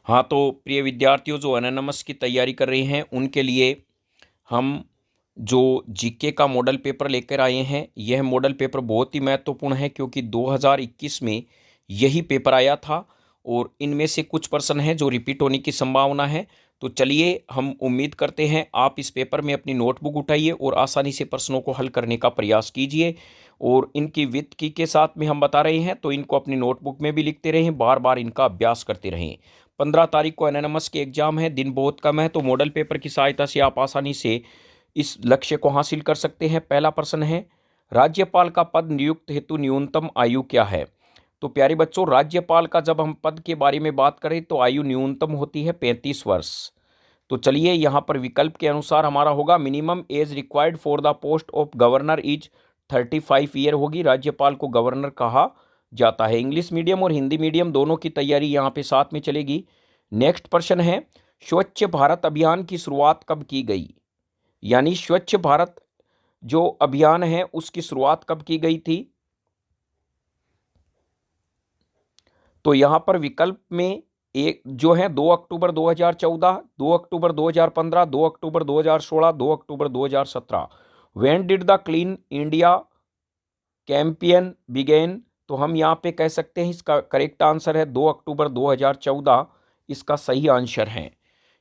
हाँ, तो प्रिय विद्यार्थियों जो एनएनएमएस की तैयारी कर रहे हैं उनके लिए हम जो जीके का मॉडल पेपर लेकर आए हैं, यह मॉडल पेपर बहुत ही महत्वपूर्ण है क्योंकि 2021 में यही पेपर आया था और इनमें से कुछ प्रश्न हैं जो रिपीट होने की संभावना है। तो चलिए हम उम्मीद करते हैं आप इस पेपर में अपनी नोटबुक उठाइए और आसानी से प्रश्नों को हल करने का प्रयास कीजिए। और इनकी वित्त की के साथ में हम बता रहे हैं तो इनको अपनी नोटबुक में भी लिखते रहें, बार बार इनका अभ्यास करते रहें। 15 तारीख को एनएनएमएस के एग्जाम है, दिन बहुत कम है, तो मॉडल पेपर की सहायता से आप आसानी से इस लक्ष्य को हासिल कर सकते हैं। पहला प्रश्न है, राज्यपाल का पद नियुक्त हेतु न्यूनतम आयु क्या है? तो प्यारे बच्चों, राज्यपाल का जब हम पद के बारे में बात करें तो आयु न्यूनतम होती है 35 वर्ष। तो चलिए यहाँ पर विकल्प के अनुसार हमारा होगा minimum age required for the post of governor is 35 year होगी। राज्यपाल को गवर्नर कहा जाता है। इंग्लिश मीडियम और हिंदी मीडियम दोनों की तैयारी यहाँ पे साथ में चलेगी। नेक्स्ट प्रश्न है, स्वच्छ भारत अभियान की शुरुआत कब की गई? यानी स्वच्छ भारत जो अभियान है उसकी शुरुआत कब की गई थी? तो यहां पर विकल्प में एक जो है 2 अक्टूबर 2014, 2 अक्टूबर 2015, 2 अक्टूबर 2016, 2 अक्टूबर 2017। When did the clean India campaign begin? तो हम यहाँ पे कह सकते हैं इसका करेक्ट आंसर है 2 अक्टूबर 2014, इसका सही आंसर है।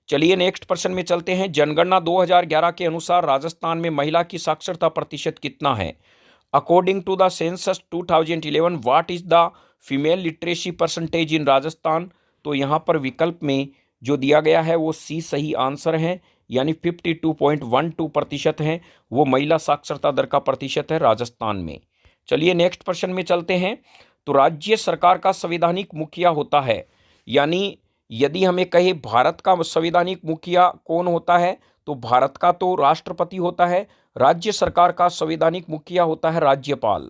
चलिए नेक्स्ट प्रश्न में चलते हैं। जनगणना 2011 के अनुसार राजस्थान में महिला की साक्षरता प्रतिशत कितना है? According to the census 2011 what is the female literacy percentage in Rajasthan? तो यहाँ पर विकल्प में जो दिया गया है वो सी सही आंसर है, यानी 52.12% है वो महिला साक्षरता दर का प्रतिशत है राजस्थान में। चलिए नेक्स्ट प्रश्न में चलते हैं। तो राज्य सरकार का संवैधानिक मुखिया होता है, यानी यदि हमें कहे भारत का संवैधानिक मुखिया कौन होता है तो भारत का तो राष्ट्रपति होता है। राज्य सरकार का संवैधानिक मुखिया होता है राज्यपाल,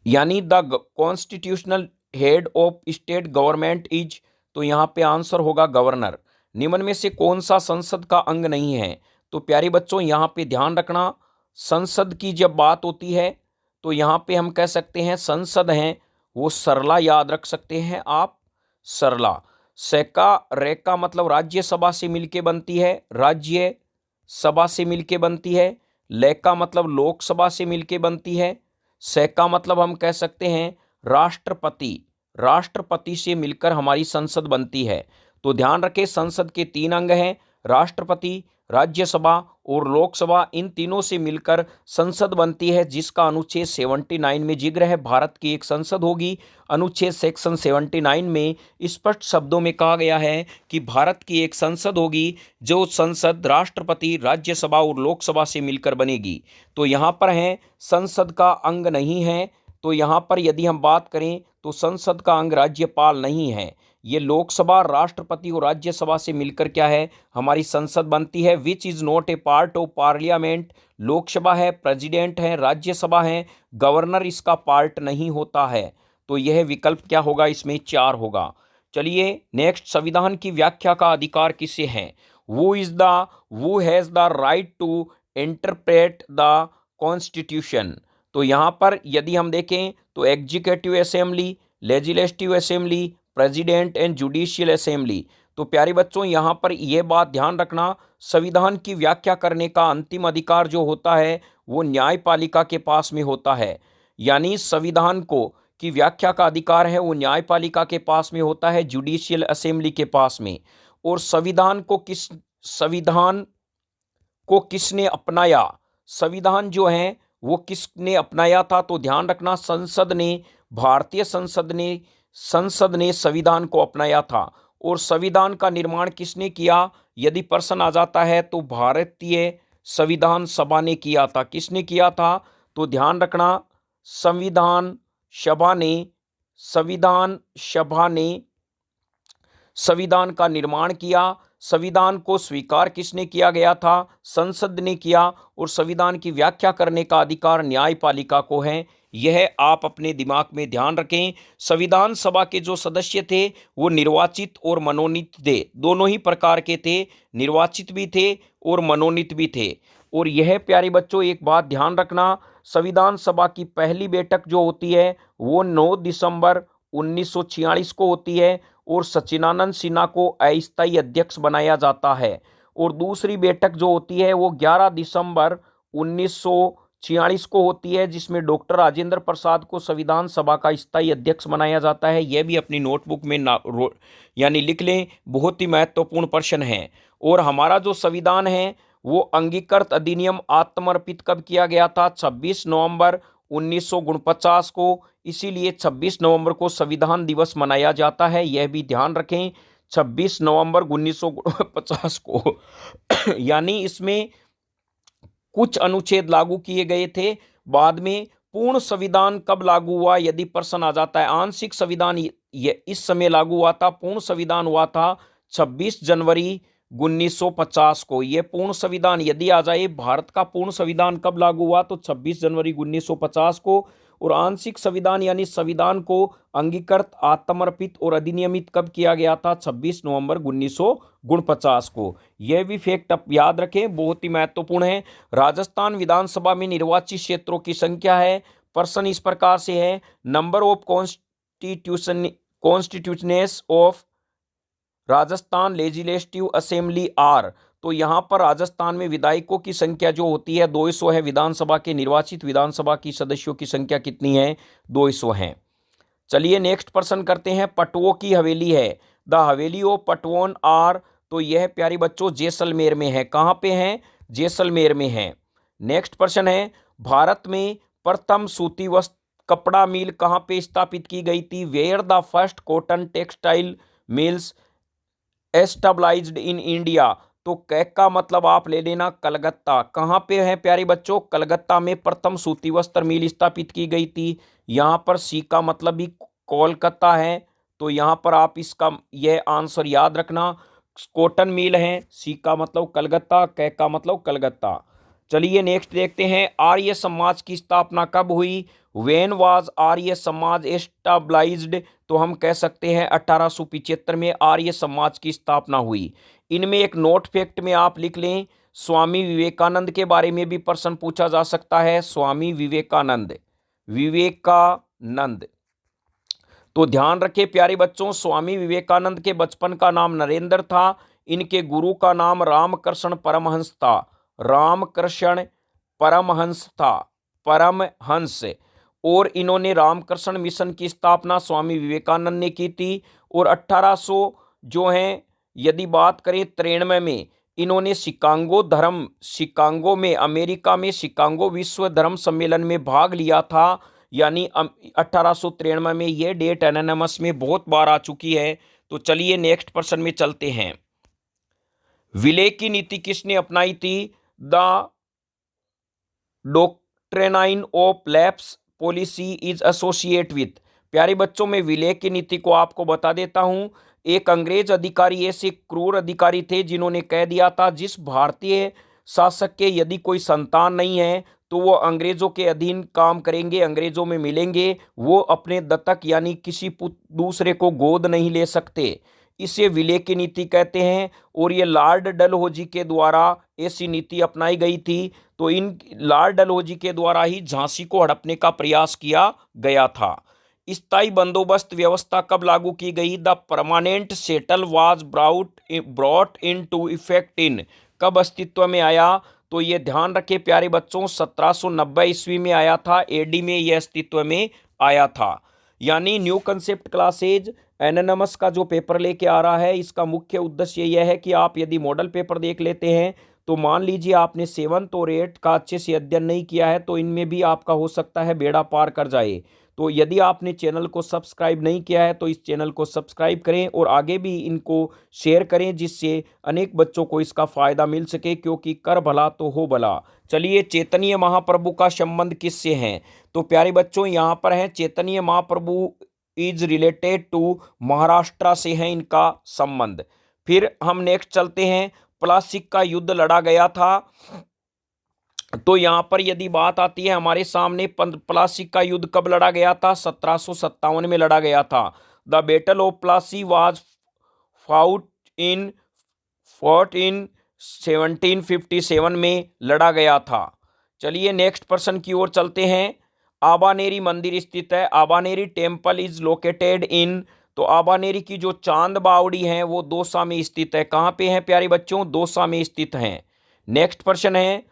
यानी the constitutional head of state government is. तो यहां पे आंसर होगा गवर्नर। निम्न में से कौन सा संसद का अंग नहीं है? तो प्यारे बच्चों यहां पे ध्यान रखना, संसद की जब बात होती है तो यहां पे हम कह सकते हैं संसद हैं वो सरला, याद रख सकते हैं आप, सरला। सेका रेका मतलब राज्यसभा से मिलके बनती है, राज्य सभा से मिलके बनती है। लेका मतलब लोकसभा से मिलके बनती है। सेका मतलब हम कह सकते हैं राष्ट्रपति, राष्ट्रपति से मिलकर हमारी संसद बनती है। तो ध्यान रखें संसद के 3 अंग हैं, राष्ट्रपति, राज्यसभा और लोकसभा। इन तीनों से मिलकर संसद बनती है जिसका अनुच्छेद 79 में जिक्र है। भारत की एक संसद होगी। अनुच्छेद सेक्शन 79 में स्पष्ट शब्दों में कहा गया है कि भारत की एक संसद होगी जो संसद राष्ट्रपति, राज्यसभा और लोकसभा से मिलकर बनेगी। तो यहाँ पर है संसद का अंग नहीं है। तो यहाँ पर यदि हम बात करें तो संसद का अंग राज्यपाल नहीं है, ये लोकसभा, राष्ट्रपति और राज्यसभा से मिलकर क्या है हमारी संसद बनती है। Which is not a part of parliament. Lok Sabha है, प्रेसिडेंट है, राज्यसभा है, गवर्नर इसका पार्ट नहीं होता है। तो यह विकल्प क्या होगा, इसमें 4 होगा। चलिए नेक्स्ट, संविधान की व्याख्या का अधिकार किसे है? वो has the right to interpret the constitution. तो यहां पर यदि हम देखें तो executive assembly, legislative assembly, president and judicial assembly. तो प्यारे बच्चों यहां पर यह बात ध्यान रखना, संविधान की व्याख्या करने का अंतिम अधिकार जो होता है वो न्यायपालिका के पास में होता है। यानी संविधान को की व्याख्या का अधिकार है वो न्यायपालिका के पास में होता है, जुडिशियल असेंबली के पास में। और संविधान को किसने अपनाया? संविधान जो है वो किसने अपनाया था? तो ध्यान रखना संसद ने, भारतीय संसद ने संविधान को अपनाया था। और संविधान का निर्माण किसने किया यदि प्रश्न आ जाता है तो भारतीय संविधान सभा ने किया था। किसने किया था? तो ध्यान रखना संविधान सभा ने संविधान का निर्माण किया। संविधान को स्वीकार किसने किया गया था? संसद ने किया। और संविधान की व्याख्या करने का अधिकार न्यायपालिका को है। यह आप अपने दिमाग में ध्यान रखें। संविधान सभा के जो सदस्य थे वो निर्वाचित और मनोनीत थे, दोनों ही प्रकार के थे, निर्वाचित भी थे और मनोनीत भी थे। और यह प्यारे बच्चों एक बात ध्यान रखना, संविधान सभा की पहली बैठक जो होती है वो 9 दिसंबर 1946 को होती है और सचिदानंद सिन्हा को अस्थायी अध्यक्ष बनाया जाता है। और दूसरी बैठक जो होती है वो 11 दिसंबर 1946 को होती है, जिसमें डॉक्टर राजेंद्र प्रसाद को संविधान सभा का स्थायी अध्यक्ष बनाया जाता है। यह भी अपनी नोटबुक में यानी लिख लें, बहुत ही महत्वपूर्ण प्रश्न है। और हमारा जो संविधान है वो अंगीकृत अधिनियम आत्मर्पित कब किया गया था? 26 नवंबर 1949 को। इसीलिए 26 नवंबर को संविधान दिवस मनाया जाता है, यह भी ध्यान रखें, 26 नवंबर 1949 को। यानी इसमें कुछ अनुच्छेद लागू किए गए थे, बाद में पूर्ण संविधान कब लागू हुआ यदि प्रश्न आ जाता है। आंशिक संविधान ये इस समय लागू हुआ था, पूर्ण संविधान हुआ था 26 जनवरी 1950 को। यह पूर्ण संविधान यदि आ जाए, भारत का पूर्ण संविधान कब लागू हुआ तो 26 जनवरी 1950 को। और आंशिक संविधान यानी संविधान को अंगीकृत, आत्मर्पित और अधिनियमित कब किया गया था? 26 नवंबर 1949 को। यह भी फैक्ट आप याद रखें, बहुत ही महत्वपूर्ण है। राजस्थान विधानसभा में निर्वाचित क्षेत्रों की संख्या है। प्रश्न इस प्रकार से है, number of constitutions of Rajasthan legislative assembly are. तो यहां पर राजस्थान में विधायकों की संख्या जो होती है 200 है। विधानसभा के निर्वाचित विधानसभा की सदस्यों की संख्या कितनी है? 200 है। चलिए नेक्स्ट प्रश्न करते हैं। पटवों की हवेली है, द हवेली ऑफ पटवोन आर। तो यह प्यारे बच्चों जैसलमेर में है। कहां पे है? जैसलमेर में है। नेक्स्ट प्रश्न है, भारत में प्रथम सूती वस्त्र कपड़ा मिल कहां पे स्थापित की गई थी? Where the first cotton textile mills established in India. तो कैक का मतलब आप ले लेना कलकत्ता। कहां पे है प्यारे बच्चों? कलकत्ता में प्रथम सूती वस्त्र मिल स्थापित की गई थी। यहां पर सी का मतलब भी कोलकाता है, तो यहां पर आप इसका यह आंसर याद रखना, कॉटन मिल है, सी का मतलब कलकत्ता, कैक का मतलब कलकत्ता। चलिए नेक्स्ट देखते हैं, आर्य समाज की स्थापना कब हुई? When was Arya Samaj एस्टेब्लाइज्ड। तो हम कह सकते हैं 1875 में आर्य समाज की स्थापना हुई। इनमें एक नोट फैक्ट में आप लिख लें, स्वामी विवेकानंद के बारे में भी प्रश्न पूछा जा सकता है। स्वामी विवेकानंद, विवेकानंद। तो ध्यान रखें प्यारे बच्चों, स्वामी विवेकानंद के बचपन का नाम नरेंद्र था। इनके गुरु का नाम रामकृष्ण परमहंस था। रामकृष्ण परमहंस था, परमहंस। और इन्होंने रामकृष्ण मिशन की स्थापना स्वामी विवेकानंद ने की थी। और 1800 जो हैं यदि बात करें 93 में इन्होंने शिकागो में, अमेरिका में शिकागो विश्व धर्म सम्मेलन में भाग लिया था। यानी 1893 में। यह डेट एनएनएमएस में बहुत बार आ चुकी है। तो चलिए नेक्स्ट प्रश्न में चलते हैं। विलय की नीति किसने अपनाई थी? The doctrine of lapse policy is associate with. प्यारे बच्चों में विलय की नीति को आपको बता देता हूं। एक अंग्रेज अधिकारी, ऐसे क्रूर अधिकारी थे जिन्होंने कह दिया था जिस भारतीय शासक के यदि कोई संतान नहीं है तो वो अंग्रेजों के अधीन काम करेंगे, अंग्रेजों में मिलेंगे, वो अपने दत्तक यानी किसी दूसरे को गोद नहीं ले सकते। इसे विलय की नीति कहते हैं। और ये लॉर्ड डलहौजी के द्वारा ऐसी नीति अपनाई गई थी। तो इन लॉर्ड डलहौजी के द्वारा ही झांसी को हड़पने का प्रयास किया गया था। स्थायी बंदोबस्त व्यवस्था कब लागू की गई? The permanent settle was brought in to effect in. कब अस्तित्व में आया? तो ये ध्यान रखें प्यारे बच्चों, 1790 ईस्वी में आया था। एडी में यह अस्तित्व में आया था। यानी न्यू कंसेप्ट क्लासेज एनएनएमएस का जो पेपर लेके आ रहा है, इसका मुख्य उद्देश्य यह है कि आप यदि मॉडल पेपर देख लेते हैं तो मान लीजिए आपने 7th और 8th का अच्छे से अध्ययन नहीं किया है तो इनमें भी आपका हो सकता है बेड़ा पार कर जाए। तो यदि आपने चैनल को सब्सक्राइब नहीं किया है तो इस चैनल को सब्सक्राइब करें और आगे भी इनको शेयर करें, जिससे अनेक बच्चों को इसका फायदा मिल सके, क्योंकि कर भला तो हो भला। चलिए, चैतन्य महाप्रभु का संबंध किससे है? तो प्यारे बच्चों यहाँ पर है Chaitanya Mahaprabhu is related to Maharashtra से है इनका संबंध। फिर हम नेक्स्ट चलते हैं, प्लासी का युद्ध लड़ा गया था। तो यहां पर यदि बात आती है हमारे सामने, प्लासी का युद्ध कब लड़ा गया था? 1757 में लड़ा गया था। The battle of Plassey was fought in 1757 में लड़ा गया था। चलिए नेक्स्ट प्रश्न की ओर चलते हैं। आबानेरी मंदिर स्थित है। Abhaneri temple is located in. तो आबानेरी की जो चांद बावड़ी है वो दौसा में स्थित है। कहाँ पे है प्यारे बच्चों? दौसा में स्थित है। नेक्स्ट प्रश्न है,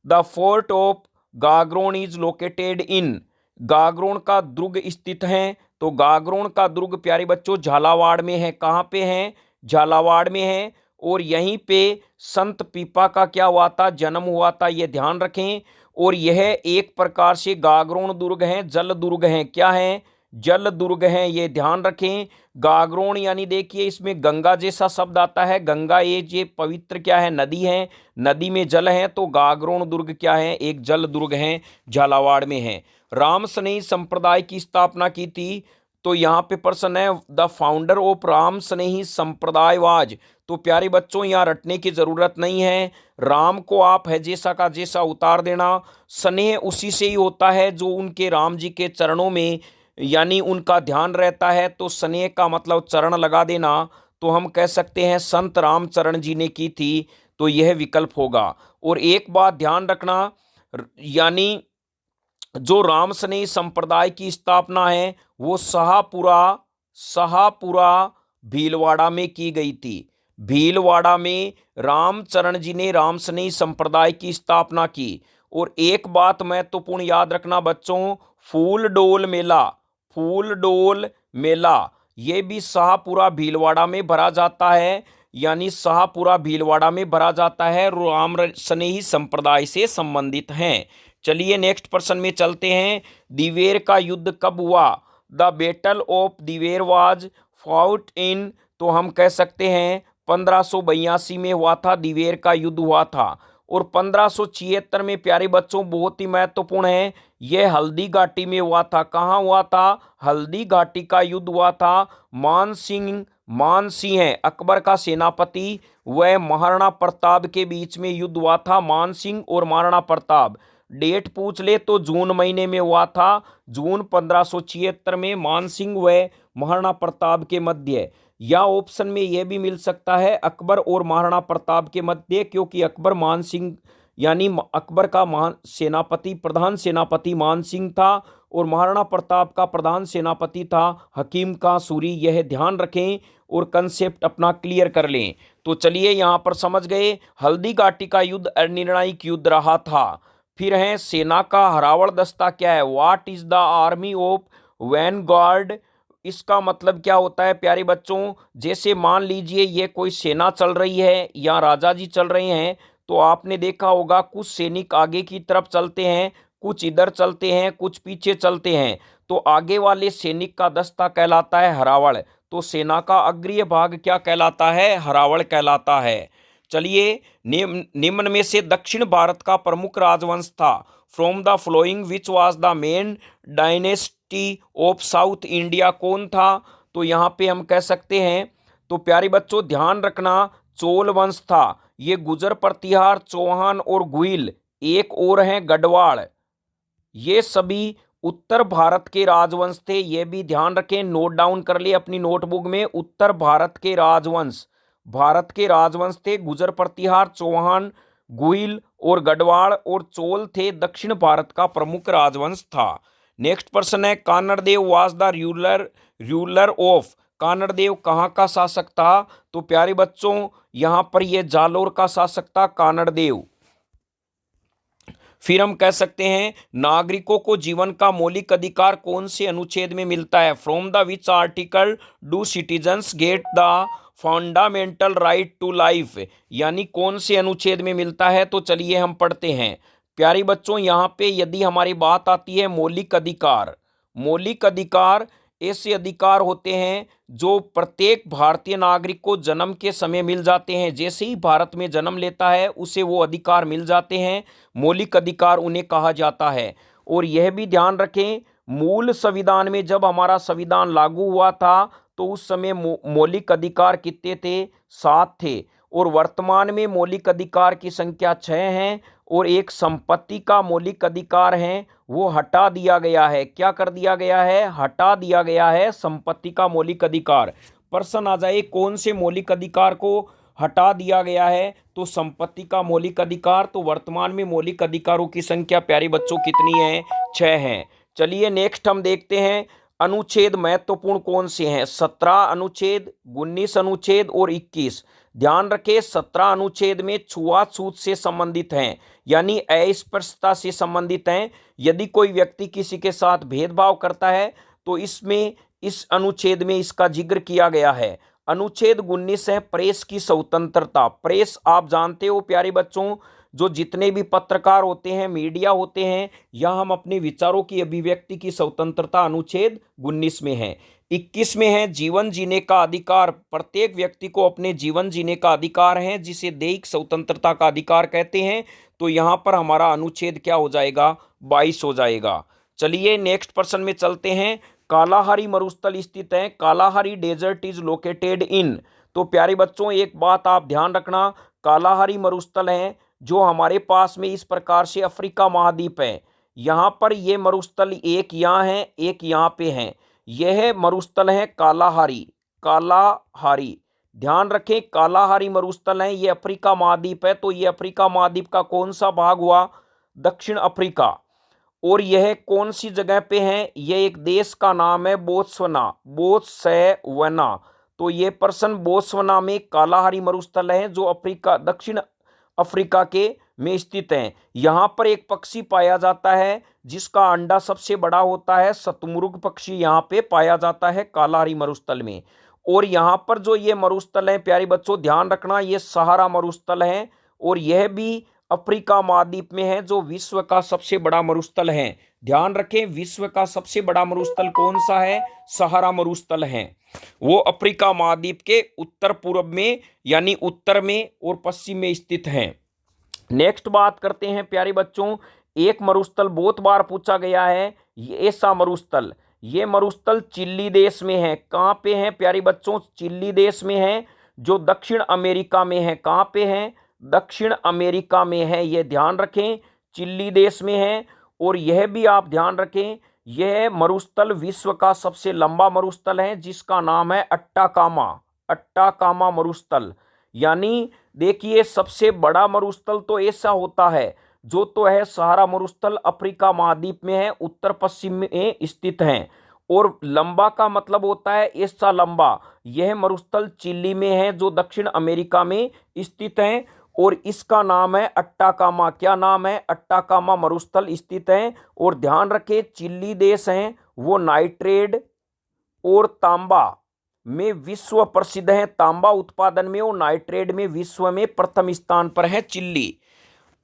the fort of Gagron is located इन। गागरोन का दुर्ग स्थित है। तो गागरोन का दुर्ग प्यारे बच्चों झालावाड़ में है। कहाँ पे है? झालावाड़ में है। और यहीं पे संत पीपा का क्या हुआ था? जन्म हुआ था, ये ध्यान रखें। और यह एक प्रकार से गागरोन दुर्ग है, जल दुर्ग है। क्या है? जल दुर्ग है, ये ध्यान रखें। गागरोन यानी देखिए इसमें गंगा जैसा शब्द आता है। गंगा ये पवित्र क्या है? नदी है, नदी में जल है। तो गागरोन दुर्ग क्या है? एक जल दुर्ग है, झालावाड़ में है। राम स्नेही संप्रदाय की स्थापना की थी। तो यहाँ पे प्रश्न है, द फाउंडर ऑफ राम स्नेही संप्रदायवाज। तो प्यारे बच्चों यहाँ रटने की जरूरत नहीं है। राम को आप है जैसा का जैसा उतार देना। स्नेह उसी से ही होता है जो उनके राम जी के चरणों में यानी उनका ध्यान रहता है। तो स्नेह का मतलब चरण लगा देना। तो हम कह सकते हैं संत रामचरण जी ने की थी। तो यह विकल्प होगा। और एक बात ध्यान रखना, यानी जो राम स्नेही संप्रदाय की स्थापना है वो शाहपुरा भीलवाड़ा में की गई थी। भीलवाड़ा में रामचरण जी ने राम स्नेही संप्रदाय की स्थापना की। और एक बात महत्वपूर्ण याद रखना बच्चों, फूल डोल मेला ये भी शाहपुरा भीलवाड़ा में भरा जाता है। यानी शाहपुरा भीलवाड़ा में भरा जाता है, राम स्नेही संप्रदाय से संबंधित हैं। चलिए नेक्स्ट प्रश्न में चलते हैं। दिवेर का युद्ध कब हुआ? The battle of Dewair was fought in. तो हम कह सकते हैं 1582 में हुआ था, दिवेर का युद्ध हुआ था। और 1576 में प्यारे बच्चों बहुत ही महत्वपूर्ण है, यह हल्दी घाटी में हुआ था। कहाँ हुआ था? हल्दी घाटी का युद्ध हुआ था। मान सिंह है अकबर का सेनापति, वह महाराणा प्रताप के बीच में युद्ध हुआ था। मान सिंह और महाराणा प्रताप। डेट पूछ ले तो जून महीने में हुआ था। जून 1576 में मान सिंह व महाराणा प्रताप के मध्य। या ऑप्शन में यह भी मिल सकता है अकबर और महाराणा प्रताप के मध्य, क्योंकि अकबर मान सिंह यानी अकबर का प्रधान सेनापति मान सिंह था और महाराणा प्रताप का प्रधान सेनापति था हकीम का सूरी। यह ध्यान रखें और कंसेप्ट अपना क्लियर कर लें। तो चलिए यहाँ पर समझ गए, हल्दी घाटी का युद्ध निर्णायक युद्ध रहा था। फिर है सेना का हरावल दस्ता क्या है? What is the army of Vanguard. इसका मतलब क्या होता है प्यारे बच्चों? जैसे मान लीजिए ये कोई सेना चल रही है या राजा जी चल रहे हैं, तो आपने देखा होगा कुछ सैनिक आगे की तरफ चलते हैं, कुछ इधर चलते हैं, कुछ पीछे चलते हैं। तो आगे वाले सैनिक का दस्ता कहलाता है हरावल। तो सेना का अग्रीय भाग क्या कहलाता है? हरावल कहलाता है। चलिए निम्न में से दक्षिण भारत का प्रमुख राजवंश था। From the flowing which was the main dynasty of south India. कौन था? तो यहाँ पे हम कह सकते हैं, तो प्यारे बच्चों ध्यान रखना, चोल वंश था। ये गुजर प्रतिहार चौहान और गुहिल, एक और हैं गढ़वाल। ये सभी उत्तर भारत के राजवंश थे। ये भी ध्यान रखें, नोट डाउन कर लिए अपनी नोटबुक में। उत्तर भारत के राजवंश थे गुजर प्रतिहार चौहान गुहिल और गढ़वाल, और चोल थे दक्षिण भारत का प्रमुख राजवंश था। नेक्स्ट प्रश्न है, Kanhaddev was the ruler of. Kanhaddev कहाँ का शासक था? तो प्यारे बच्चों यहां पर यह जालोर का शासक था कानड़देव। फिर हम कह सकते हैं नागरिकों को जीवन का मौलिक अधिकार कौन से अनुच्छेद में मिलता है? From the which article do citizens get the fundamental right to life. यानी कौन से अनुच्छेद में मिलता है? तो चलिए हम पढ़ते हैं। प्यारे बच्चों यहाँ पे यदि हमारी बात आती है मौलिक अधिकार ऐसे अधिकार होते हैं जो प्रत्येक भारतीय नागरिक को जन्म के समय मिल जाते हैं। जैसे ही भारत में जन्म लेता है उसे वो अधिकार मिल जाते हैं, मौलिक अधिकार उन्हें कहा जाता है। और यह भी ध्यान रखें, मूल संविधान में जब हमारा संविधान लागू हुआ था तो उस समय मौलिक अधिकार कितने थे? 7 थे। और वर्तमान में मौलिक अधिकार की संख्या 6 है। और एक संपत्ति का मौलिक अधिकार है वो हटा दिया गया है। क्या कर दिया गया है? हटा दिया गया है संपत्ति का मौलिक अधिकार। प्रश्न आ जाए कौन से मौलिक अधिकार को हटा दिया गया है? तो संपत्ति का मौलिक अधिकार। तो वर्तमान में मौलिक अधिकारों की संख्या प्यारे बच्चों कितनी है? 6 है। चलिए नेक्स्ट हम देखते हैं, अनुच्छेद महत्वपूर्ण कौन से हैं? 17 अनुच्छेद, 19 अनुच्छेद और 21। ध्यान रखें 17 अनुच्छेद में छुआछूत से संबंधित हैं, यानी अस्पृश्यता से संबंधित हैं। यदि कोई व्यक्ति किसी के साथ भेदभाव करता है तो इसमें इस अनुच्छेद में इसका जिक्र किया गया है। अनुच्छेद 19 है प्रेस की स्वतंत्रता। प्रेस आप जानते हो प्यारे बच्चों, जो जितने भी पत्रकार होते हैं, मीडिया होते हैं, यहाँ हम अपने विचारों की अभिव्यक्ति की स्वतंत्रता अनुच्छेद 19 में है। 21 में है जीवन जीने का अधिकार। प्रत्येक व्यक्ति को अपने जीवन जीने का अधिकार है, जिसे दैहिक स्वतंत्रता का अधिकार कहते हैं। तो यहाँ पर हमारा अनुच्छेद क्या हो जाएगा? 22 हो जाएगा। चलिए नेक्स्ट प्रश्न में चलते हैं। कालाहारी मरुस्थल स्थित है। Kalahari desert is located in. तो प्यारे बच्चों एक बात आप ध्यान रखना, कालाहारी मरुस्थल है जो हमारे पास में इस प्रकार से अफ्रीका महाद्वीप है। यहाँ पर ये मरुस्थल एक यहाँ है, एक यहाँ पे है। यह मरुस्थल है कालाहारी। कालाहारी ध्यान रखें, कालाहारी मरुस्थल है, ये अफ्रीका महाद्वीप है। तो ये अफ्रीका महाद्वीप का कौन सा भाग हुआ? दक्षिण अफ्रीका। और यह कौन सी जगह पे है? यह एक देश का नाम है बोत्सवाना। बोत्सवाना। तो ये प्रश्न बोत्सवाना में कालाहारी मरुस्थल है जो अफ्रीका, दक्षिण अफ्रीका के में स्थित है। यहाँ पर एक पक्षी पाया जाता है जिसका अंडा सबसे बड़ा होता है। शतुमुर्ग पक्षी यहाँ पे पाया जाता है कालाहारी मरुस्थल में। और यहाँ पर जो ये मरुस्थल है प्यारे बच्चों ध्यान रखना, ये सहारा मरुस्थल है और यह भी अफ्रीका महाद्वीप में है, जो विश्व का सबसे बड़ा मरुस्थल है। ध्यान रखें विश्व का सबसे बड़ा मरुस्थल कौन सा है? सहारा मरुस्थल है। वो अफ्रीका महाद्वीप के उत्तर पूर्व में यानी उत्तर में और पश्चिम में स्थित है। नेक्स्ट बात करते हैं प्यारे बच्चों, एक मरुस्थल बहुत बार पूछा गया है, ये ऐसा मरुस्थल, ये मरुस्थल चिली देश में है। कहाँ पे है प्यारे बच्चों? चिली देश में है, जो दक्षिण अमेरिका में है। कहाँ पे है? दक्षिण अमेरिका में है। यह ध्यान रखें चिली देश में है। और यह भी आप ध्यान रखें, यह मरुस्थल विश्व का सबसे लंबा मरुस्थल है, जिसका नाम है अट्टाकामा। अट्टाकामा मरुस्थल। यानी देखिए सबसे बड़ा मरुस्थल तो ऐसा होता है जो तो है सहारा मरुस्थल, अफ्रीका महाद्वीप में है, उत्तर पश्चिम में स्थित है। और लंबा का मतलब होता है ऐसा लंबा। यह मरुस्थल चिली में है जो दक्षिण अमेरिका में स्थित है और इसका नाम है अट्टाकामा। क्या नाम है? अट्टाकामा मरुस्थल स्थित है। और ध्यान रखें चिली देश है वो नाइट्रेट और तांबा में विश्व प्रसिद्ध है। तांबा उत्पादन में और नाइट्रेट में विश्व में प्रथम स्थान पर है चिली।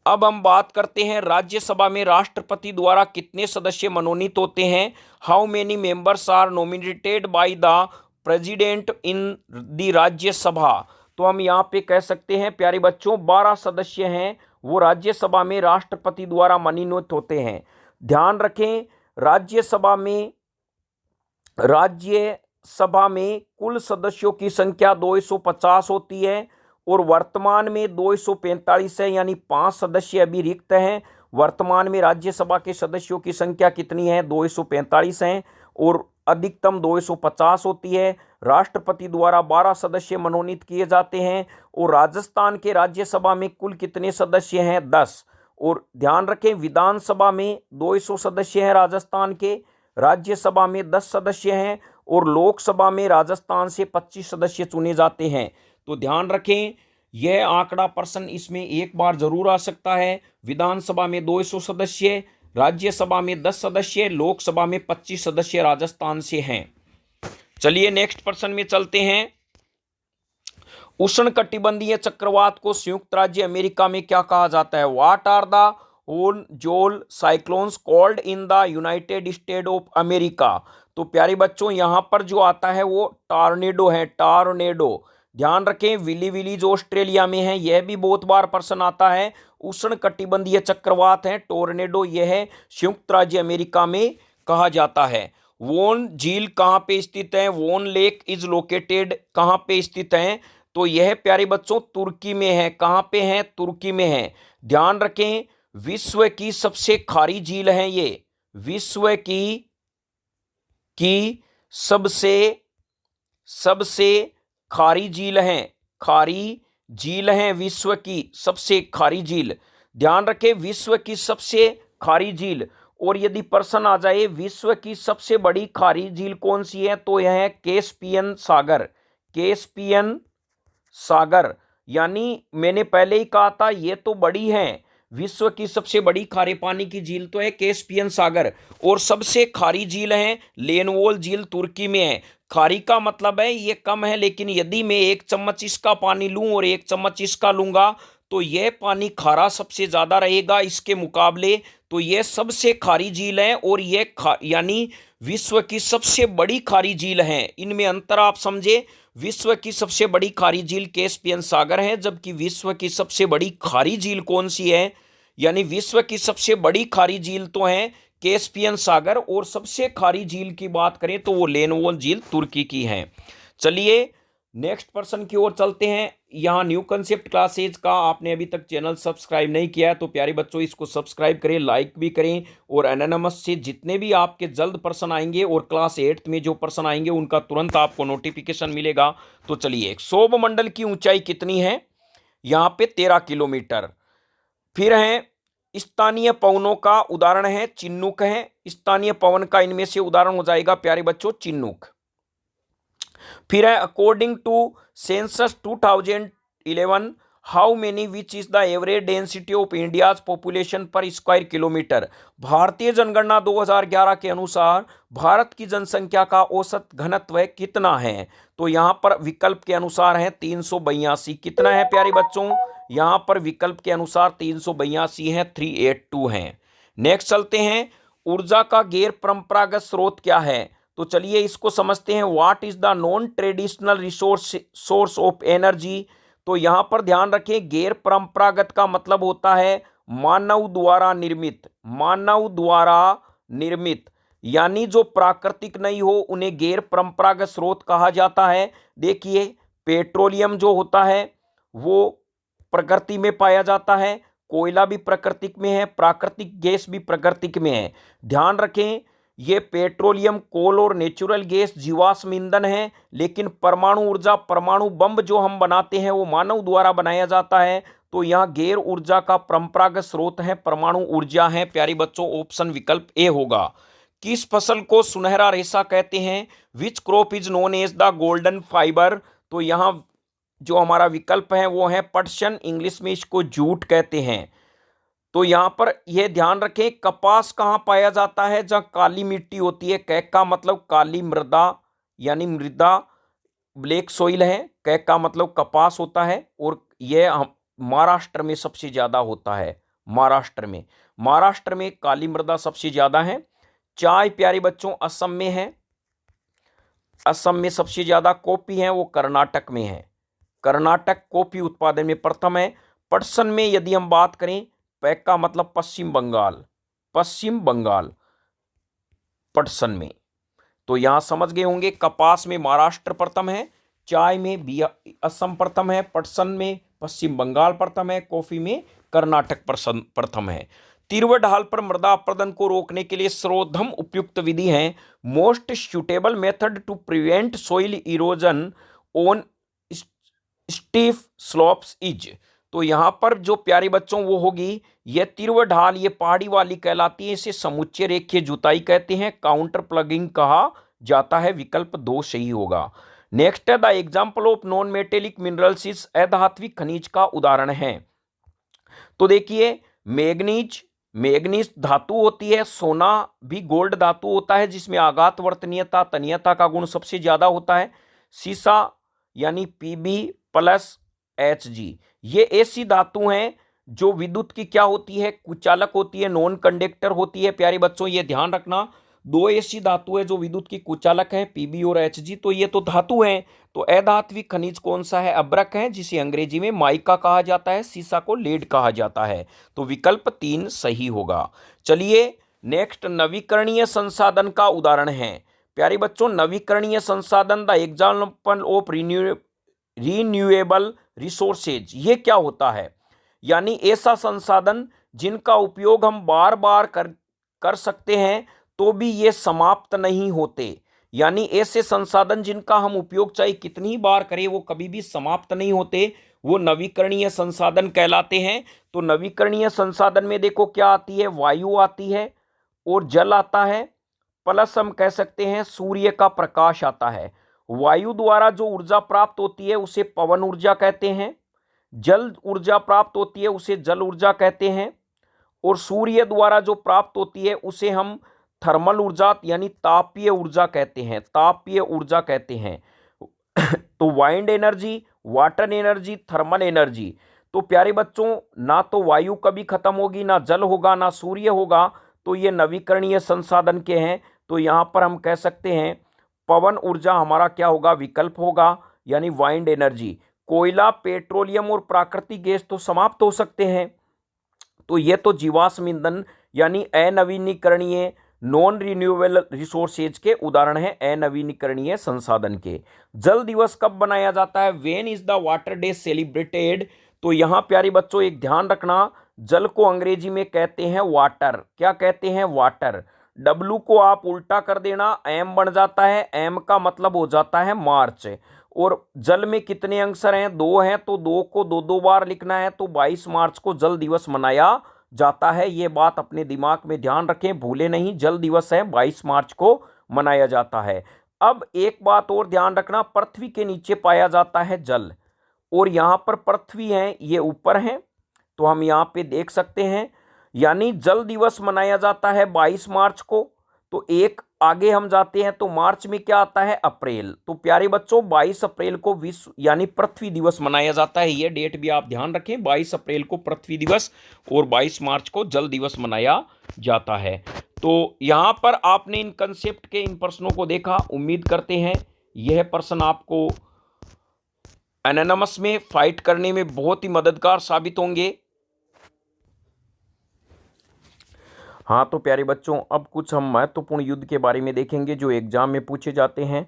अब हम बात करते हैं राज्यसभा में राष्ट्रपति द्वारा कितने सदस्य मनोनीत होते हैं? How many members are nominated by the president in the Rajya Sabha. तो हम यहाँ पे कह सकते हैं प्यारे बच्चों 12 सदस्य हैं वो राज्यसभा में राष्ट्रपति द्वारा मनोनीत होते हैं। ध्यान रखें राज्यसभा में कुल सदस्यों की संख्या 250 होती है और वर्तमान में 245 है, यानी 5 सदस्य अभी रिक्त हैं। वर्तमान में राज्यसभा के सदस्यों की संख्या कितनी है? 245 हैं और अधिकतम 250 होती है। राष्ट्रपति द्वारा 12 सदस्य मनोनीत किए जाते हैं। और राजस्थान के राज्यसभा में कुल कितने सदस्य हैं? 10। और ध्यान रखें विधानसभा में 200 सदस्य हैं राजस्थान के, राज्यसभा में 10 सदस्य हैं और लोकसभा में राजस्थान से 25 सदस्य चुने जाते हैं। तो ध्यान रखें यह आंकड़ा प्रश्न इसमें एक बार जरूर आ सकता है। विधानसभा में 200 सदस्य, राज्यसभा में 10 सदस्य, लोकसभा में 25 सदस्य राजस्थान से हैं। चलिए नेक्स्ट प्रश्न में चलते हैं। उष्णकटिबंधीय चक्रवात को संयुक्त राज्य अमेरिका में क्या कहा जाता है? What are the whole cyclones called in the United State of America. तो प्यारे बच्चों यहाँ पर जो आता है वो टॉर्नेडो है, टॉर्नेडो। ध्यान रखें विली विली जो ऑस्ट्रेलिया में है, यह भी बहुत बार प्रश्न आता है। उष्णकटिबंधीय चक्रवात है टॉर्नेडो, यह संयुक्त राज्य अमेरिका में कहा जाता है। वोन झील कहाँ पे स्थित है? वोन लेक इज लोकेटेड कहाँ पे स्थित है? तो यह प्यारे बच्चों तुर्की में है। कहाँ पे है? तुर्की में है। ध्यान रखें विश्व की सबसे खारी झील है ये, विश्व की सबसे खारी झील है, खारी झील है विश्व की सबसे खारी झील। ध्यान रखें विश्व की सबसे खारी झील। और यदि प्रश्न आ जाए विश्व की सबसे बड़ी खारी झील कौन सी है, तो यह है कैस्पियन सागर। कैस्पियन सागर, यानी मैंने पहले ही कहा था ये तो बड़ी है, विश्व की सबसे बड़ी खारे पानी की झील तो है कैस्पियन सागर। और सबसे खारी झील है लेनवोल झील, तुर्की में है। खारी का मतलब है ये कम है, लेकिन यदि मैं 1 चम्मच इसका पानी लूं और 1 चम्मच इसका लूंगा तो यह पानी खारा सबसे ज्यादा रहेगा इसके मुकाबले। तो यह सबसे खारी झील है और यह यानी विश्व की सबसे बड़ी खारी झील है। इनमें अंतर आप समझे, विश्व की सबसे बड़ी खारी झील कैस्पियन सागर है, जबकि विश्व की सबसे बड़ी खारी झील कौन सी है, यानी विश्व की सबसे बड़ी खारी झील तो है कैस्पियन सागर, और सबसे खारी झील की बात करें तो वो लेनवोल झील तुर्की की है। चलिए नेक्स्ट पर्सन की ओर चलते हैं। यहाँ न्यू कंसेप्ट क्लासेज का आपने अभी तक चैनल सब्सक्राइब नहीं किया है तो प्यारे बच्चों इसको सब्सक्राइब करें, लाइक भी करें, और एनोनिमस से जितने भी आपके जल्द पर्सन आएंगे और क्लास 8th में जो पर्सन आएंगे उनका तुरंत आपको नोटिफिकेशन मिलेगा। तो चलिए, सौरमंडल की ऊंचाई कितनी है, यहाँ पे 13 किलोमीटर। फिर है स्थानीय पवनों का उदाहरण है चिन्नुक है। स्थानीय पवन का इनमें से उदाहरण हो जाएगा प्यारे बच्चों चिन्नुक। फिर है according to census 2011 how many which is the average density of India's population per square kilometer. भारतीय जनगणना 2011 के अनुसार भारत की जनसंख्या का औसत घनत्व कितना है, तो यहां पर विकल्प के अनुसार है 382। कितना है प्यारे बच्चों, यहां पर विकल्प के अनुसार 382 है, 382 है। नेक्स्ट चलते हैं, ऊर्जा का गैर परंपरागत स्रोत क्या है, तो चलिए इसको समझते हैं। What is the non traditional resource source of energy, तो यहां पर ध्यान रखें गैर परंपरागत का मतलब होता है मानव द्वारा निर्मित। मानव द्वारा निर्मित यानी जो प्राकृतिक नहीं हो उन्हें गैर परंपरागत स्रोत कहा जाता है। देखिए पेट्रोलियम जो होता है वो प्रकृति में पाया जाता है, कोयला भी प्राकृतिक में है, प्राकृतिक गैस भी प्राकृतिक में है। ध्यान रखें ये पेट्रोलियम, कोल और नेचुरल गैस जीवाश्म ईंधन है, लेकिन परमाणु ऊर्जा, परमाणु बम जो हम बनाते हैं वो मानव द्वारा बनाया जाता है। तो यहाँ गैर ऊर्जा का परंपरागत स्रोत है परमाणु ऊर्जा है प्यारे बच्चों, ऑप्शन विकल्प ए होगा। किस फसल को सुनहरा रेशा कहते हैं, which crop is known as the golden fibre, तो यहाँ जो हमारा विकल्प है वो है पटसन, इंग्लिश में इसको जूट कहते हैं। तो यहां पर यह ध्यान रखें कपास कहां पाया जाता है, जहां काली मिट्टी होती है। कैक का मतलब काली मृदा यानी मृदा, ब्लैक सोइल है। कैक का मतलब कपास होता है, और यह महाराष्ट्र में सबसे ज्यादा होता है। महाराष्ट्र में काली मृदा सबसे ज्यादा है। चाय प्यारे बच्चों असम में है, असम में सबसे ज्यादा। कॉफी है वो कर्नाटक में है, कर्नाटक कॉफी उत्पादन में प्रथम है। पटसन में यदि हम बात करें, पैक का मतलब पश्चिम बंगाल, पश्चिम बंगाल पटसन में। तो यहां समझ गए होंगे कपास में महाराष्ट्र प्रथम है, चाय में असम प्रथम है, पटसन में पश्चिम बंगाल प्रथम है, कॉफी में कर्नाटक प्रथम है। तीव्र ढाल पर मृदा अपरदन को रोकने के लिए सर्वोत्तम उपयुक्त विधि है most suitable method to prevent soil erosion on steep slopes is, तो यहां पर जो प्यारे बच्चों वो होगी ये तीव्र ढाल, ये पहाड़ी वाली कहलाती है, इसे समुच्चय रेखीय जुताई कहते हैं, काउंटर प्लगिंग कहा जाता है। विकल्प 2 सही होगा। नेक्स्ट है the example of non metallic minerals is, अधात्विक खनिज का उदाहरण है। तो देखिए मैग्नीज धातु होती है, सोना भी गोल्ड धातु होता है जिसमें आघात वर्तनीयता तन्यता का गुण सबसे ज्यादा होता है। सीसा यानी Pb+Hg, ये ऐसी धातु हैं जो विद्युत की क्या होती है, कुचालक होती है, नॉन कंडक्टर होती है। प्यारे बच्चों ये ध्यान रखना, 2 ऐसी धातु है जो विद्युत की कुचालक है, Pb और Hg, तो ये तो धातु हैं। तो अधात्विक खनिज कौन सा है, अब्रक है, जिसे अंग्रेजी में माइका कहा जाता है, सीसा को लेड कहा जाता है। तो विकल्प 3 सही होगा। चलिए नेक्स्ट, नवीकरणीय संसाधन का उदाहरण है प्यारे बच्चों। नवीकरणीय संसाधन the example of renewable resources, ये क्या होता है, यानी ऐसा संसाधन जिनका उपयोग हम बार बार कर सकते हैं तो भी ये समाप्त नहीं होते, यानी ऐसे संसाधन जिनका हम उपयोग चाहे कितनी बार करें वो कभी भी समाप्त नहीं होते, वो नवीकरणीय संसाधन कहलाते हैं। तो नवीकरणीय संसाधन में देखो क्या आती है, वायु आती है, और जल आता है, प्लस हम कह सकते हैं सूर्य का प्रकाश आता है। वायु द्वारा जो ऊर्जा प्राप्त होती है उसे पवन ऊर्जा कहते हैं, जल ऊर्जा प्राप्त होती है उसे जल ऊर्जा कहते हैं, और सूर्य द्वारा जो प्राप्त होती है उसे हम थर्मल ऊर्जा यानी तापीय ऊर्जा कहते हैं, तापीय ऊर्जा कहते हैं। तो wind energy, water energy, thermal energy. तो प्यारे बच्चों, ना तो वायु कभी खत्म होगी, ना जल होगा, ना सूर्य होगा, तो ये नवीकरणीय संसाधन के हैं। तो यहाँ पर हम कह सकते हैं पवन ऊर्जा हमारा क्या होगा, विकल्प होगा, यानी वाइंड एनर्जी। कोयला, पेट्रोलियम और प्राकृतिक गैस तो समाप्त हो सकते हैं, तो ये तो जीवाश्म ईंधन यानी अनवीनीकरणीय नॉन रिन्यूएबल रिसोर्सेज के उदाहरण हैं, अनवीनीकरणीय संसाधन के। जल दिवस कब मनाया जाता है? When is the water day celebrated? तो यहाँ प्यारे बच्चों एक ध्यान रखना, जल को अंग्रेजी में कहते हैं वाटर। क्या कहते हैं? वाटर। डब्लू को आप उल्टा कर देना, एम बन जाता है, एम का मतलब हो जाता है मार्च। और जल में कितने अक्षर हैं? 2 हैं, तो 2 को 2 बार लिखना है, तो 22 मार्च को जल दिवस मनाया जाता है। ये बात अपने दिमाग में ध्यान रखें, भूले नहीं, जल दिवस है 22 मार्च को मनाया जाता है। अब एक बात और ध्यान रखना, पृथ्वी के नीचे पाया जाता है जल, और यहाँ पर पृथ्वी है, ये ऊपर है, तो हम यहाँ पे देख सकते हैं, यानी जल दिवस मनाया जाता है 22 मार्च को। तो एक आगे हम जाते हैं तो मार्च में क्या आता है? अप्रैल। तो प्यारे बच्चों 22 अप्रैल को विश्व यानी पृथ्वी दिवस मनाया जाता है। ये डेट भी आप ध्यान रखें, 22 अप्रैल को पृथ्वी दिवस और 22 मार्च को जल दिवस मनाया जाता है। तो यहाँ पर आपने इन कंसेप्ट के इन प्रश्नों को देखा। उम्मीद करते हैं यह प्रश्न आपको एनोनिमस में फाइट करने में बहुत ही मददगार साबित होंगे। हाँ तो प्यारे बच्चों, अब कुछ हम महत्वपूर्ण युद्ध के बारे में देखेंगे जो एग्जाम में पूछे जाते हैं।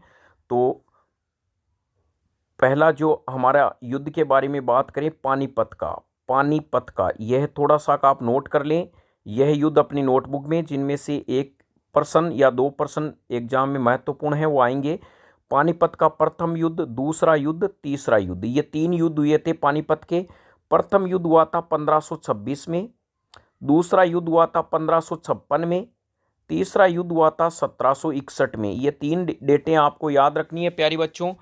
तो पहला जो हमारा युद्ध के बारे में बात करें, पानीपत का यह थोड़ा सा आप नोट कर लें। यह युद्ध अपनी नोटबुक में, जिनमें से एक प्रश्न या 2 प्रश्न एग्जाम में महत्वपूर्ण है वो आएंगे। पानीपत का प्रथम युद्ध, दूसरा युद्ध, तीसरा युद्ध, ये 3 युद्ध हुए थे पानीपत के। प्रथम युद्ध हुआ था 1526 में, दूसरा युद्ध हुआ था 1556 में, तीसरा युद्ध हुआ था 1761 में। ये 3 डेटें आपको याद रखनी है प्यारे बच्चों।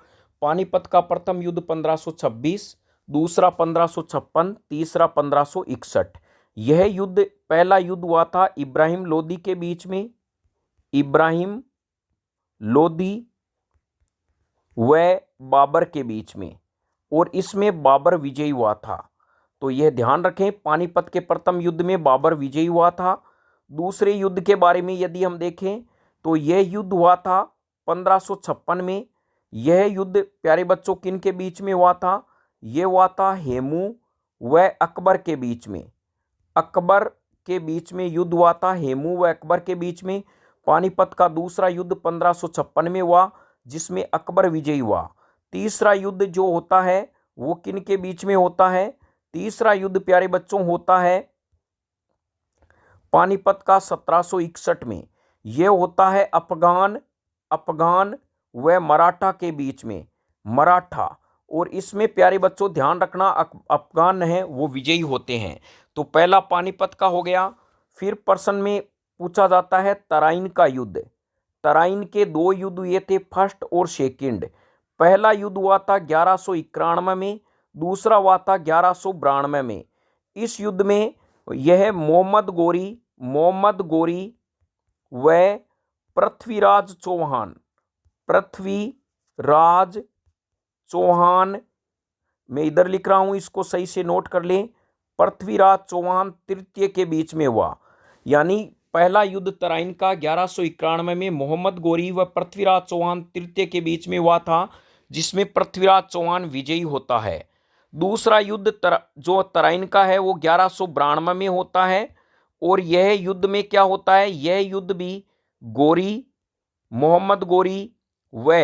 पानीपत का प्रथम युद्ध 1526, दूसरा 1556, तीसरा 1561। यह युद्ध, पहला युद्ध हुआ था इब्राहिम लोदी के बीच में, इब्राहिम लोदी व बाबर के बीच में, और इसमें बाबर विजयी हुआ था। तो यह ध्यान रखें, पानीपत के प्रथम युद्ध में बाबर विजयी हुआ था। दूसरे युद्ध के बारे में यदि हम देखें तो यह युद्ध हुआ था 1556 में। यह युद्ध प्यारे बच्चों किन के बीच में हुआ था? यह हुआ था हेमू व अकबर के बीच में। अकबर के बीच में युद्ध हुआ था, हेमू व अकबर के बीच में। पानीपत का दूसरा युद्ध 1556 में हुआ, जिसमें अकबर विजयी हुआ। तीसरा युद्ध जो होता है वो किन के बीच में होता है? तीसरा युद्ध प्यारे बच्चों होता है पानीपत का 1761 में। यह होता है अफगान व मराठा के बीच में, मराठा। और इसमें प्यारे बच्चों ध्यान रखना, अफगान है वो विजयी होते हैं। तो पहला पानीपत का हो गया। फिर प्रश्न में पूछा जाता है तराइन का युद्ध। तराइन के 2 युद्ध हुए थे, फर्स्ट और सेकंड। पहला युद्ध हुआ था 1191 में, दूसरा हुआ था 1192 में। इस युद्ध में यह मोहम्मद गोरी व पृथ्वीराज चौहान, मैं इधर लिख रहा हूं, इसको सही से नोट कर लें, पृथ्वीराज चौहान तृतीय के बीच में हुआ। यानी पहला युद्ध तराइन का 1191 में मोहम्मद गोरी व पृथ्वीराज चौहान तृतीय के बीच में हुआ था, जिसमें पृथ्वीराज चौहान विजयी होता है। दूसरा युद्ध जो तराइन का है वो 1192 में होता है, और यह युद्ध में क्या होता है? यह युद्ध भी मोहम्मद गोरी व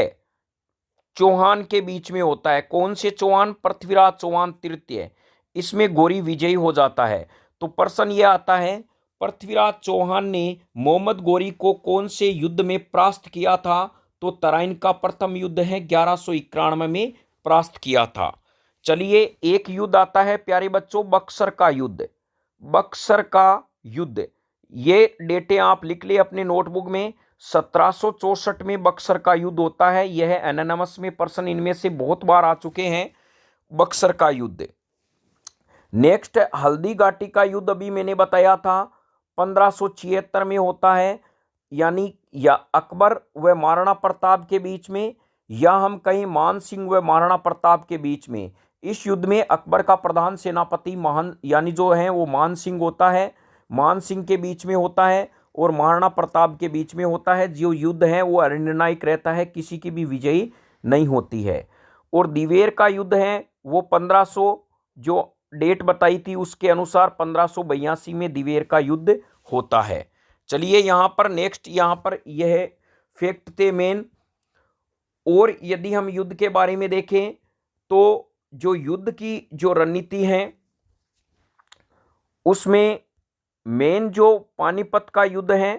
चौहान के बीच में होता है। कौन से चौहान? पृथ्वीराज चौहान तृतीय। इसमें गोरी विजयी हो जाता है। तो प्रश्न यह आता है, पृथ्वीराज चौहान ने मोहम्मद गोरी को कौन से युद्ध में परास्त किया था? तो तराइन का प्रथम युद्ध है 1191 में परास्त किया था। चलिए एक युद्ध आता है प्यारे बच्चों, बक्सर का युद्ध। बक्सर का युद्ध ये डेटें आप लिख ले अपने नोटबुक में। 1764 में बक्सर का युद्ध होता है। यह एनोनिमस में पर्सन इनमें से बहुत बार आ चुके हैं, बक्सर का युद्ध। नेक्स्ट, हल्दी घाटी का युद्ध अभी मैंने बताया था 1576 में होता है, यानी या अकबर व महाराणा प्रताप के बीच में, या हम कहीं मान सिंह व महाराणा प्रताप के बीच में। इस युद्ध में अकबर का प्रधान सेनापति महान यानी जो है वो मान सिंह होता है, मान सिंह के बीच में होता है और महाराणा प्रताप के बीच में होता है। जो युद्ध है वो अनिर्णायक रहता है, किसी की भी विजयी नहीं होती है। और दिवेर का युद्ध है वो 1500 जो डेट बताई थी उसके अनुसार 1582 में दिवेर का युद्ध होता है। चलिए यहाँ पर नेक्स्ट, यहाँ पर यह फैक्ट थे मेन। और यदि हम युद्ध के बारे में देखें तो जो युद्ध की जो रणनीति है उसमें मेन जो पानीपत का युद्ध है,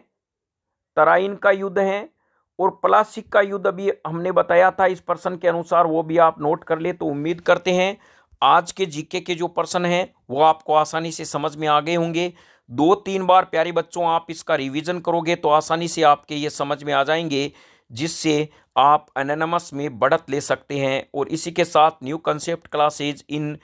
तराइन का युद्ध है और प्लासी का युद्ध अभी हमने बताया था इस प्रश्न के अनुसार, वो भी आप नोट कर ले। तो उम्मीद करते हैं आज के जीके के जो प्रश्न हैं वो आपको आसानी से समझ में आ गए होंगे। 2-3 बार प्यारे बच्चों आप इसका रिवीजन करोगे तो आसानी से आपके ये समझ में आ जाएंगे, जिससे आप एनोनिमस में बढ़त ले सकते हैं। और इसी के साथ न्यू कंसेप्ट क्लासेज इन